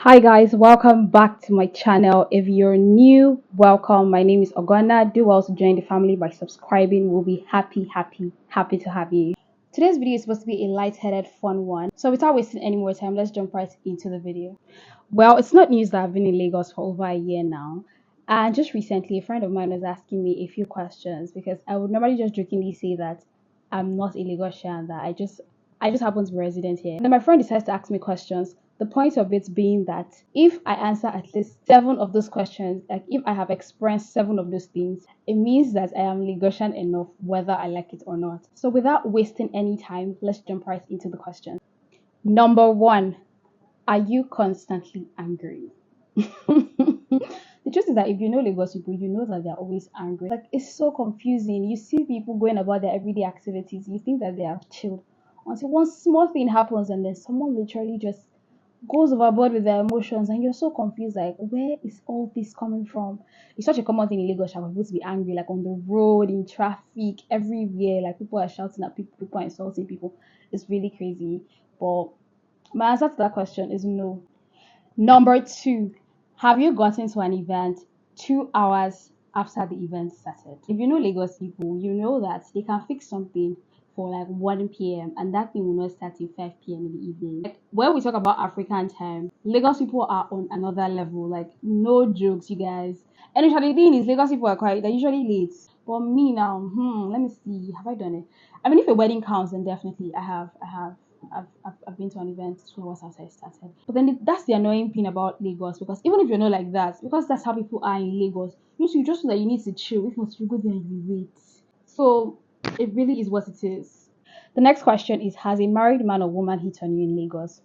Hi guys, welcome back to my channel. If you're new, welcome. My name is Ogana. Do also join the family by subscribing. We'll be happy to have you. Today's video is supposed to be a light-headed, fun one. So without wasting any more time, let's jump right into the video. Well, it's not news that I've been in Lagos for over a year now. And just recently, a friend of mine was asking me a few questions because I would normally just jokingly say that I'm not a Lagosian, that I just happen to be resident here. And then my friend decides to ask me questions. The point of it being that if I answer at least 7 of those questions, like if I have experienced 7 of those things, it means that I am Lagosian enough whether I like it or not. So without wasting any time, let's jump right into the questions. Number one, are you constantly angry? The truth is that if you know Lagos people, you know that they're always angry. Like it's so confusing. You see people going about their everyday activities, you think that they are chilled until one small thing happens and then someone literally just goes overboard with their emotions and you're so confused like where is all this coming from. It's such a common thing in Lagos for people to be angry, like on the road, in traffic, everywhere, like people are shouting at people, people are insulting people. It's really crazy. But my answer to that question is no. Number two, have you gotten to an event 2 hours after the event started? If you know Lagos people, you know that they can fix something for like 1 p.m. and that thing will not start till 5 p.m. in the evening. Like, when we talk about African time, Lagos people are on another level. Like, no jokes, you guys. And usually the thing is, Lagos people are quite, they're usually late. But me now, let me see, have I done it? I mean, if a wedding counts, then definitely I have. I've been to an event 2 hours after it started. But then that's the annoying thing about Lagos because even if you're not like that, because that's how people are in Lagos, you just know that you need to chill. If not, you go there and you wait. So it really is what it is. The next question is: has a married man or woman hit on you in Lagos?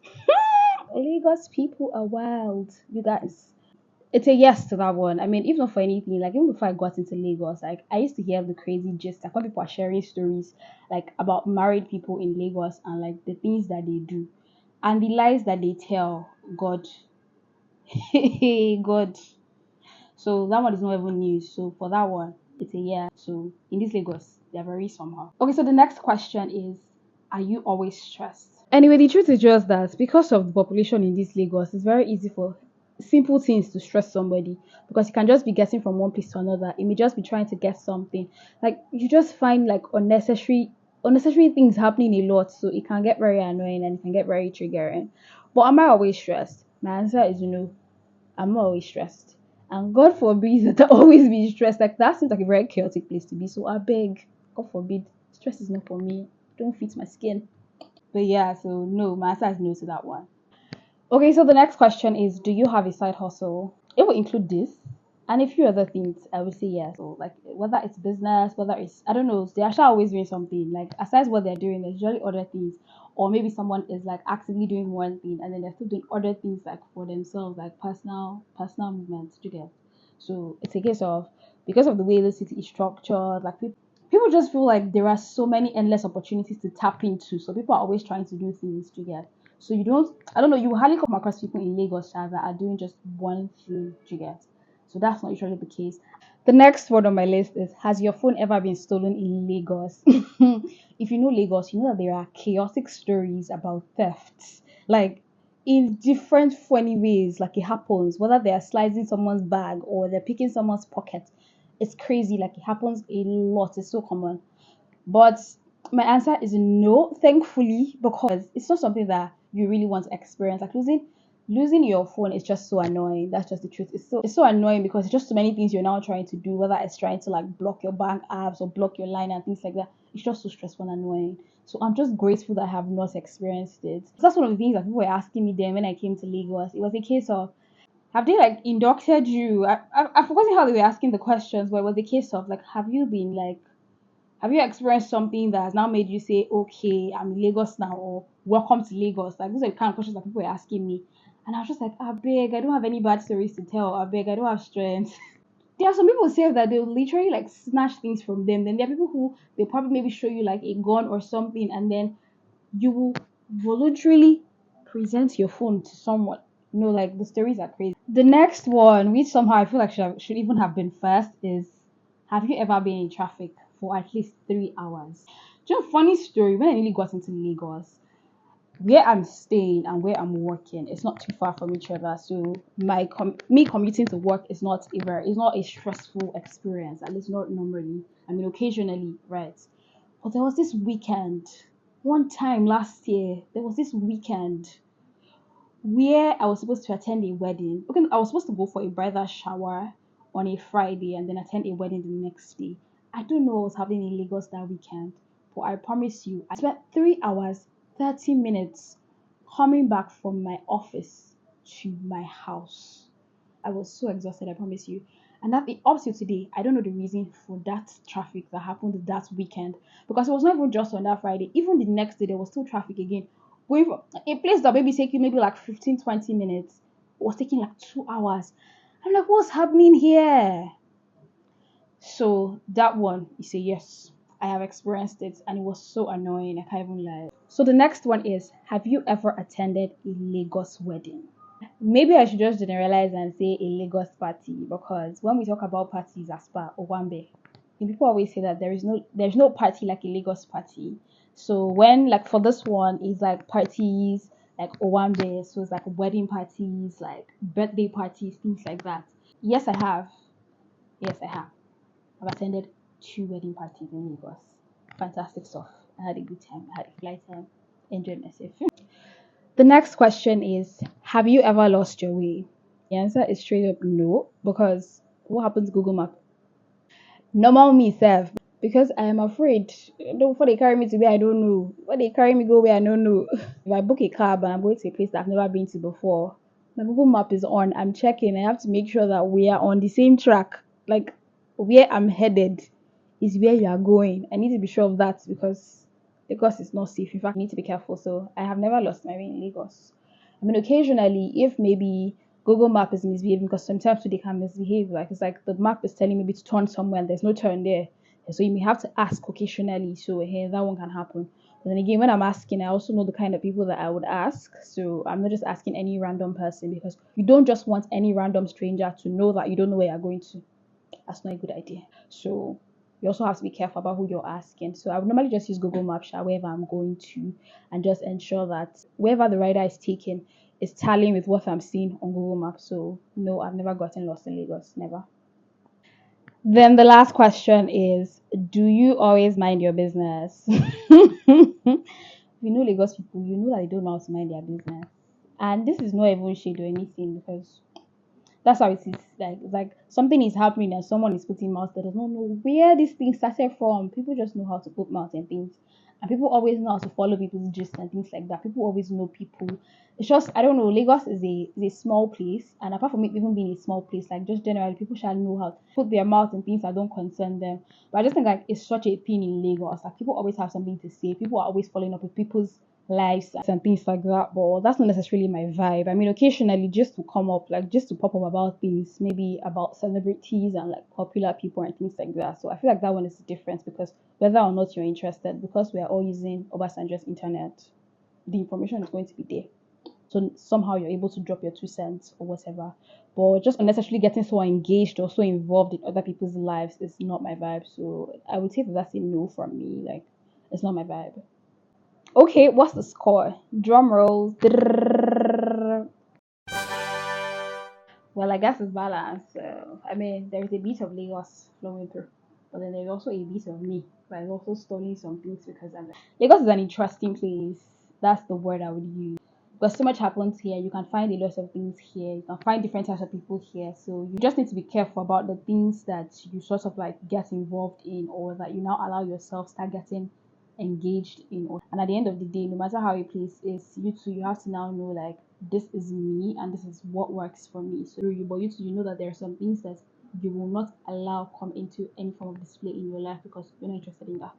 Lagos people are wild, you guys. It's a yes to that one. I mean, even not for anything, like even before I got into Lagos, like I used to hear the crazy gist, like when people are sharing stories like about married people in Lagos and like the things that they do and the lies that they tell. God, God. So that one is not even news. So for that one, it's a yeah. So in this Lagos, they're very somehow. Okay, so the next question is: are you always stressed? Anyway, the truth is just that because of the population in this Lagos, it's very easy for simple things to stress somebody because you can just be getting from one place to another. It may just be trying to get something. Like you just find like unnecessary things happening a lot, so it can get very annoying and it can get very triggering. But am I always stressed? My answer is no. I'm not always stressed. And God forbid that I always be stressed. Like that seems like a very chaotic place to be. So I beg, God forbid, stress is not for me. Don't fit my skin. But yeah, so no, my answer is no to that one. Okay, so the next question is: do you have a side hustle? It will include this and a few other things. I would say yes. So like whether it's business, whether it's I don't know, they're actually always doing something. Like aside what they're doing, there's usually other things. Or maybe someone is like actively doing one thing and then they're still doing other things like for themselves, like personal movements to get. So it's a case of because of the way the city is structured, like people just feel like there are so many endless opportunities to tap into. So people are always trying to do things together. So I don't know, you hardly come across people in Lagos that are doing just one thing together. So that's not usually the case. The next word on my list is: has your phone ever been stolen in Lagos? If you know Lagos, you know that there are chaotic stories about thefts. Like in different funny ways, like it happens, whether they are slicing someone's bag or they're picking someone's pocket. It's crazy, like it happens a lot. It's so common. But my answer is no, thankfully, because it's not something that you really want to experience. Like losing your phone is just so annoying. That's just the truth. It's so annoying because it's just so many things you're now trying to do, whether it's trying to like block your bank apps or block your line and things like that. It's just so stressful and annoying. So I'm just grateful that I have not experienced it. So that's one of the things that people were asking me then when I came to Lagos. It was a case of have they like inducted you? I've forgotten how they were asking the questions, but it was a case of like have you experienced something that has now made you say, okay, I'm in Lagos now, or welcome to Lagos? Like, those are the kind of questions that people were asking me. And I was just like, I beg, I don't have any bad stories to tell. I beg, I don't have strength. There are some people who say that they'll literally like snatch things from them. Then there are people who they'll probably maybe show you like a gun or something, and then you will voluntarily present your phone to someone. Like the stories are crazy. The next one, which somehow I feel like should even have been first, is: have you ever been in traffic for at least 3 hours? Just funny story. When I nearly got into Lagos, where I'm staying and where I'm working, it's not too far from each other. So me commuting to work is not it's not a stressful experience. At least not normally. I mean, occasionally, right? But there was this weekend, one time last year. There was this weekend where I was supposed to attend a wedding. Okay, I was supposed to go for a bridal shower on a Friday and then attend a wedding the next day. I don't know what was happening in Lagos that weekend, but I promise you, I spent 3 hours, 30 minutes coming back from my office to my house. I was so exhausted, I promise you. And that the up to today, I don't know the reason for that traffic that happened that weekend. Because it was not even just on that Friday. Even the next day there was still traffic again. Going from a place that maybe take you maybe like 15, 20 minutes was taking like 2 hours. I'm like, what's happening here? So that one is a yes. I have experienced it and it was so annoying. I can't even lie. So the next one is, have you ever attended a Lagos wedding? Maybe I should just generalize and say a Lagos party, because when we talk about parties as per Owambe, people always say that there's no party like a Lagos party. So when, like, for this one, it's like parties like Owambe, so it's like wedding parties, like birthday parties, things like that. Yes, I have. Yes, I have. I've attended 2 wedding parties in Lagos. Fantastic stuff. I had a good time. I had a flight time. Enjoyed myself. The next question is, have you ever lost your way? The answer is straight up no, because what happens to Google Map? Normal me self, because I am afraid. Before they carry me to where I don't know, when they carry me go where I don't know. If I book a cab and I'm going to a place that I've never been to before, my Google Map is on. I'm checking. I have to make sure that we are on the same track. Like, where I'm headed is where you are going. I need to be sure of that, because Lagos is not safe. In fact, I need to be careful. So I have never lost my way in Lagos. I mean, occasionally, if maybe Google Map is misbehaving, because sometimes they can misbehave. Like, it's like the map is telling me to turn somewhere and there's no turn there. So you may have to ask occasionally. So hey, that one can happen. But then again, when I'm asking, I also know the kind of people that I would ask. So I'm not just asking any random person, because you don't just want any random stranger to know that you don't know where you're going to. That's not a good idea. So you also have to be careful about who you're asking. So I would normally just use Google Maps wherever I'm going to, and just ensure that wherever the rider is taking is tallying with what I'm seeing on Google Maps. So no, I've never gotten lost in Lagos. Never. Then the last question is, do you always mind your business? If you know Lagos people, you know that they don't know how to mind their business. And this is not even shade or anything, because that's how it is. Like, it's like something is happening and someone is putting mouth that does not know where this thing started from. People just know how to put mouth and things. And people always know how to follow people's gist and things like that. People always know people. It's just, I don't know, Lagos is a small place, and apart from it even being a small place, like, just generally people shall know how to put their mouth in things that don't concern them. But I just think like it's such a pain in Lagos. Like, people always have something to say. People are always following up with people's lives and things like that, but that's not necessarily my vibe. I mean, occasionally just to come up, like, just to pop up about things, maybe about celebrities and like popular people and things like that. So I feel like that one is the difference, because whether or not you're interested, because we are all using Obasanjo's internet, the information is going to be there. So somehow you're able to drop your 2 cents or whatever. But just unnecessarily getting so engaged or so involved in other people's lives is not my vibe. So I would say that that's a no from me. Like, it's not my vibe. Okay, what's the score? Drum rolls. Well, I guess it's balanced. So, I mean, there's a bit of Lagos flowing through, but then there's also a bit of me. But I've also stolen some things, because Lagos is an interesting place. That's the word I would use. Because so much happens here. You can find a lot of things here. You can find different types of people here. So you just need to be careful about the things that you sort of like get involved in, or that you now allow yourself start getting engaged in. And at the end of the day, no matter how a place is, you too, you have to now know, like, this is me and this is what works for me. So you, but you too, you know that there are some things that you will not allow come into any form of display in your life, because you're not interested in that.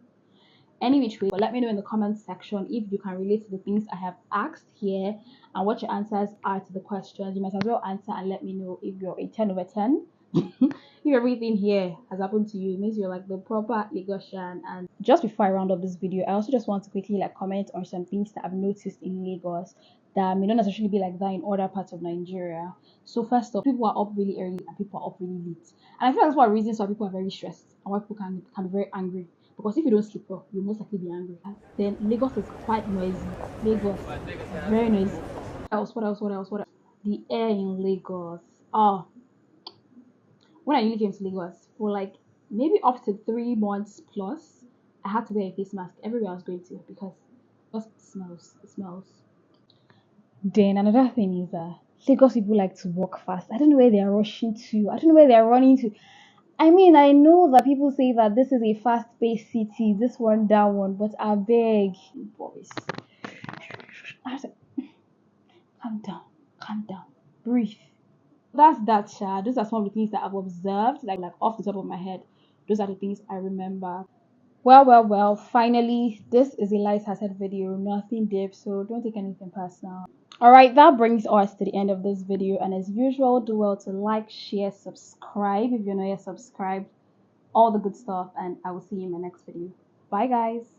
Any which way, but let me know in the comment section if you can relate to the things I have asked here, and what your answers are to the questions. You might as well answer and let me know if you're a 10 over 10. If everything here has happened to you, it means you're like the proper Lagosian. And just before I round up this video, I also just want to quickly like comment on some things that I've noticed in Lagos that may not necessarily be like that in other parts of Nigeria. So first off, people are up really early and people are up really late. And I feel like that's one reason why people are very stressed and why people can be very angry. because if you don't sleep well, you'll most likely be angry. Then Lagos is quite noisy. Lagos, very noisy. What else? The air in Lagos. Oh, when I really came to Lagos for like maybe up to 3 months plus, I had to wear a face mask everywhere I was going to because it smells. Then another thing is Lagos people like to walk fast. I don't know where they are rushing to. I don't know where they are running to. I mean, I know that people say that this is a fast-paced city, this one, that one, but I beg, boys, I said, calm down, breathe. That's that, Sha. Those are some of the things that I've observed, like off the top of my head. Those are the things I remember. Well. Finally, this is a light-hearted video, nothing deep, so don't take anything personal. Alright, that brings us to the end of this video, and as usual, do well to like, share, subscribe if you're not yet subscribed, all the good stuff, and I will see you in my next video. Bye guys.